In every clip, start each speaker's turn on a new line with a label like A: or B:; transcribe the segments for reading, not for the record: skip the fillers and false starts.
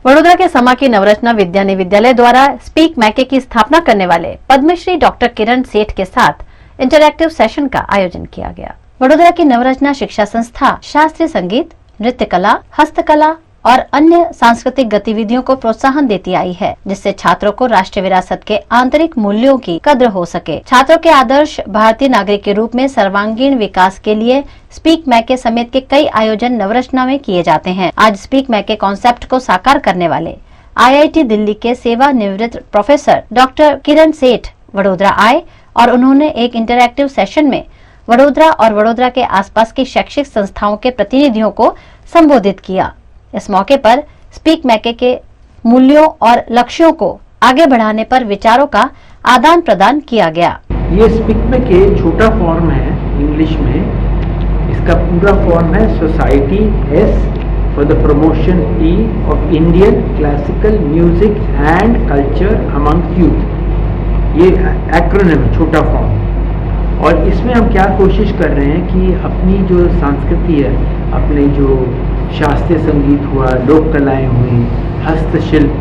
A: वडोदरा के समाकी नवरत्ना विद्यानी विद्यालय द्वारा स्पीक मैके की स्थापना करने वाले पद्मश्री डॉक्टर किरण सेठ के साथ इंटरैक्टिव सेशन का आयोजन किया गया। वडोदरा की नवरत्ना शिक्षा संस्था शास्त्रीय संगीत, नृत्य कला, हस्तकला और अन्य सांस्कृतिक गतिविधियों को प्रोत्साहन देती आई है, जिससे छात्रों को राष्ट्रीय विरासत के आंतरिक मूल्यों की कद्र हो सके। छात्रों के आदर्श भारतीय नागरिक के रूप में सर्वांगीण विकास के लिए स्पीक मैके समेत के कई आयोजन नवरत्ना में किए जाते हैं। आज स्पीक मैके कॉन्सेप्ट को साकार करने वाले IIT दिल्ली के सेवानिवृत्त प्रोफेसर डॉक्टर किरण सेठ वडोदरा आए और उन्होंने एक इंटरैक्टिव सेशन में वडोदरा और वडोदरा के आसपास की शैक्षिक संस्थाओं के प्रतिनिधियों को संबोधित किया। इस मौके पर स्पीक मैके के मूल्यों और लक्ष्यों को आगे बढ़ाने पर विचारों का आदान प्रदान किया गया।
B: ये स्पीक मैके छोटा फॉर्म है इंग्लिश में। इसका पूरा फॉर्म है society S for the promotion T of Indian classical music and culture among youth. ये एक्रोनिम छोटा फॉर्म। और इसमें हम क्या कोशिश कर रहे हैं कि अपनी जो संस्कृति है, अपने जो शास्त्रीय संगीत हुआ, लोक कलाएँ हुई, हस्तशिल्प,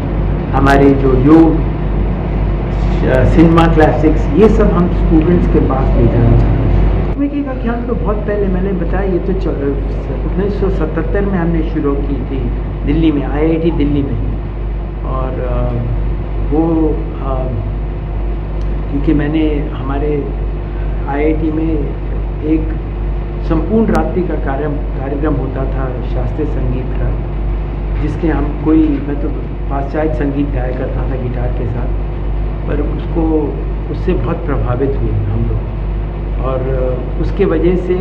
B: हमारे जो योग, सिनेमा क्लासिक्स, ये सब हम स्टूडेंट्स के पास ले जाना चाहते हैं। मैके का ख्याल तो बहुत पहले मैंने बताया, ये तो 1977 में हमने शुरू की थी दिल्ली में, IIT दिल्ली में। और वो क्योंकि मैंने हमारे IIT में एक संपूर्ण रात्रि का कार्यक्रम होता था शास्त्रीय संगीत का, जिसके हम मैं तो पाश्चात्य संगीत गाया करता था गिटार के साथ, पर उससे बहुत प्रभावित हुए हम लोग। और उसके वजह से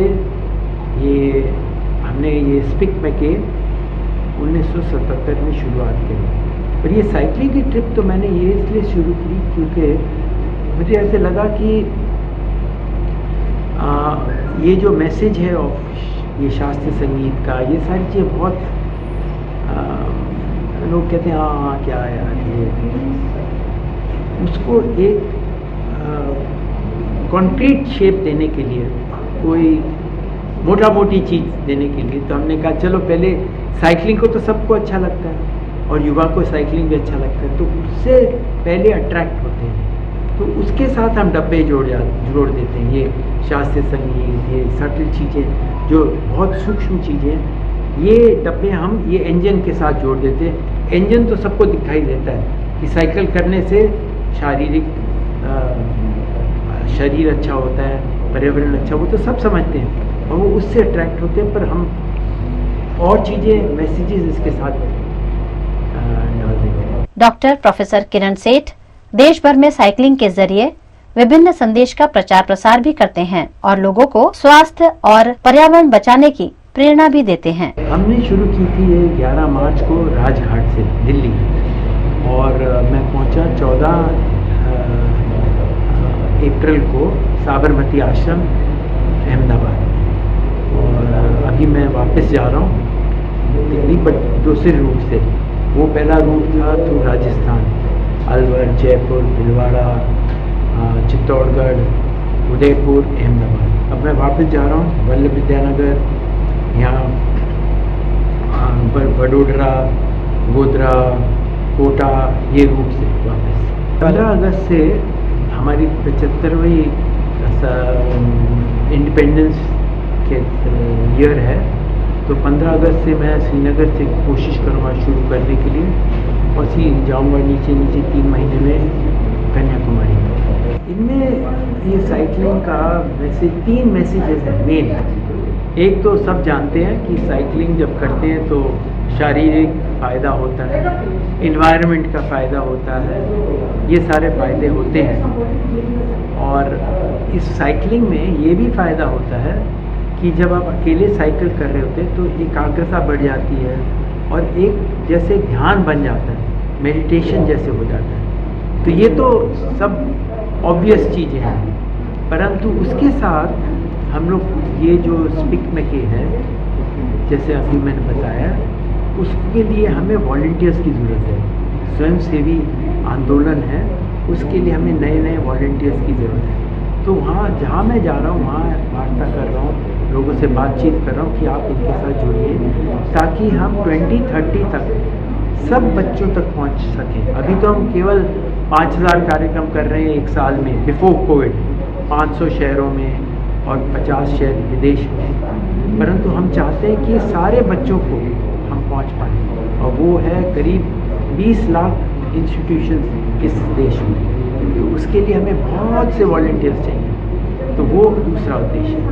B: हमने ये स्पीक मैके 1977 में शुरुआत करी। पर ये साइकिलिंग की ट्रिप तो मैंने ये इसलिए शुरू की क्योंकि मुझे ऐसे लगा कि ये जो मैसेज है ये शास्त्रीय संगीत का, ये सारी चीज़ें बहुत लोग कहते हैं हाँ क्या यार ये, उसको एक कॉन्क्रीट शेप देने के लिए, कोई मोटी चीज़ देने के लिए, तो हमने कहा चलो पहले साइकिलिंग को तो सबको अच्छा लगता है और युवा को साइकिलिंग भी अच्छा लगता है, तो उससे पहले अट्रैक्ट होते हैं, तो उसके साथ हम डब्बे जोड़ देते हैं। ये शास्त्रीय संगीत, ये सटल चीज़ें, जो बहुत सूक्ष्म चीज़ें, ये डब्बे हम ये इंजन के साथ जोड़ देते हैं। इंजन तो सबको दिखाई देता है कि साइकिल करने से शारीरिक शरीर अच्छा होता है, पर्यावरण अच्छा, वो तो सब समझते हैं और वो उससे अट्रैक्ट होते हैं। पर हम और चीज़ें, मैसेजेस इसके साथ डाल देते हैं।
A: डॉक्टर प्रोफेसर किरण सेठ देश भर में साइकिलिंग के जरिए विभिन्न संदेश का प्रचार प्रसार भी करते हैं और लोगों को स्वास्थ्य और पर्यावरण बचाने की प्रेरणा भी देते हैं।
B: हमने शुरू की थी ये 11 मार्च को राजघाट से दिल्ली, और मैं पहुंचा 14 अप्रैल को साबरमती आश्रम अहमदाबाद, और अभी मैं वापस जा रहा हूँ दिल्ली, बट दूसरे रूट से। वो पहला रूट था थ्रू राजस्थान, अलवर, जयपुर, भीलवाड़ा, चित्तौड़गढ़, उदयपुर, अहमदाबाद। अब मैं वापस जा रहा हूँ वल्लभ विद्यानगर, यहाँ वडोदरा, गोधरा, कोटा, ये रूट से वापस। 15 अगस्त से हमारी 75वीं इंडिपेंडेंस के ईयर है, तो 15 अगस्त से मैं श्रीनगर से कोशिश करूँगा शुरू करने के लिए, और जाऊँगा नीचे 3 महीने में कन्याकुमारी। इनमें ये साइकिलिंग का मैसेज, 3 मैसेजेस हैं मेन। एक तो सब जानते हैं कि साइकिलिंग जब करते हैं तो शारीरिक फ़ायदा होता है, इन्वायरमेंट का फ़ायदा होता है, ये सारे फ़ायदे होते हैं। और इस साइकिलिंग में ये भी फ़ायदा होता है कि जब आप अकेले साइकिल कर रहे होते हैं तो एकाग्रता बढ़ जाती है और एक जैसे ध्यान बन जाता है, मेडिटेशन जैसे हो जाता है। तो ये तो सब ऑब्वियस चीज़ें हैं, परंतु उसके साथ हम लोग ये जो स्पीक मैके है, जैसे अभी मैंने बताया, उसके लिए हमें वॉलंटियर्स की ज़रूरत है। स्वयंसेवी आंदोलन है, उसके लिए हमें नए वॉलंटियर्स की ज़रूरत है। तो वहाँ जहाँ मैं जा रहा हूँ वहाँ वार्ता कर रहा हूँ, लोगों से बातचीत कर रहा हूँ कि आप इनके साथ जुड़िए, ताकि हम 2030 तक सब बच्चों तक पहुंच सकें। अभी तो हम केवल 5000 कार्यक्रम कर रहे हैं एक साल में, बिफोर कोविड 500 शहरों में और 50 शहर विदेश में, परंतु हम चाहते हैं कि सारे बच्चों को हम पहुंच पाएँ, और वो है करीब 20 लाख इंस्टीट्यूशन इस देश में। तो उसके लिए हमें बहुत से वॉलंटियर्स चाहिए, तो वो दूसरा उद्देश्य है।